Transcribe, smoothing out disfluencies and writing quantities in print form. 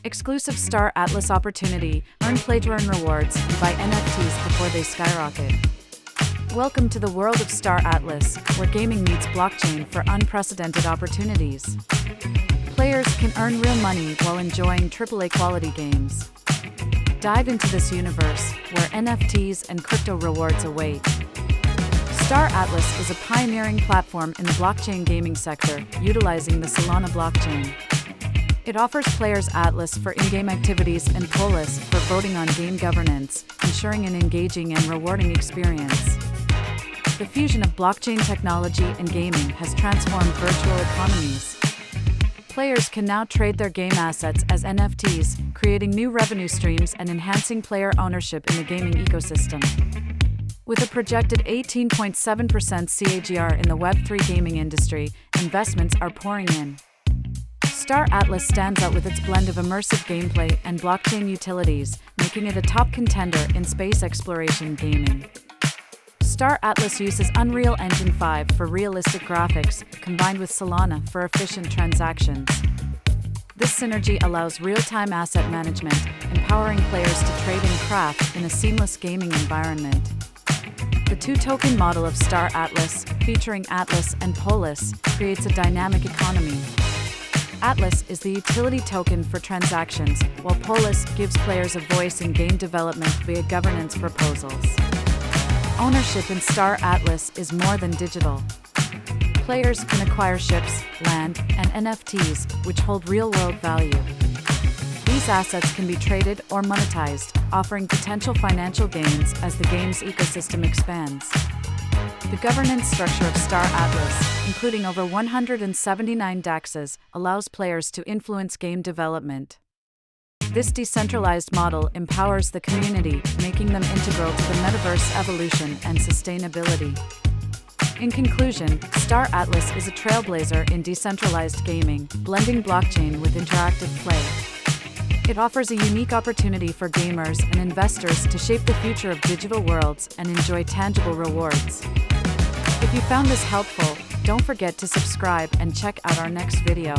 Exclusive Star Atlas opportunity, earn play-to-earn rewards, and buy NFTs before they skyrocket. Welcome to the world of Star Atlas, where gaming meets blockchain for unprecedented opportunities. Players can earn real money while enjoying AAA quality games. Dive into this universe, where NFTs and crypto rewards await. Star Atlas is a pioneering platform in the blockchain gaming sector, utilizing the Solana blockchain. It offers players Atlas for in-game activities and Polis for voting on game governance, ensuring an engaging and rewarding experience. The fusion of blockchain technology and gaming has transformed virtual economies. Players can now trade their game assets as NFTs, creating new revenue streams and enhancing player ownership in the gaming ecosystem. With a projected 18.7% CAGR in the Web3 gaming industry, investments are pouring in. Star Atlas stands out with its blend of immersive gameplay and blockchain utilities, making it a top contender in space exploration gaming. Star Atlas uses Unreal Engine 5 for realistic graphics, combined with Solana for efficient transactions. This synergy allows real-time asset management, empowering players to trade and craft in a seamless gaming environment. The two-token model of Star Atlas, featuring Atlas and Polis, creates a dynamic economy. Atlas is the utility token for transactions, while Polis gives players a voice in game development via governance proposals. Ownership in Star Atlas is more than digital. Players can acquire ships, land, and NFTs, which hold real-world value. These assets can be traded or monetized, offering potential financial gains as the game's ecosystem expands. The governance structure of Star Atlas, including over 179 DAXs, allows players to influence game development. This decentralized model empowers the community, making them integral to the Metaverse evolution and sustainability. In conclusion, Star Atlas is a trailblazer in decentralized gaming, blending blockchain with interactive play. It offers a unique opportunity for gamers and investors to shape the future of digital worlds and enjoy tangible rewards. If you found this helpful, don't forget to subscribe and check out our next video.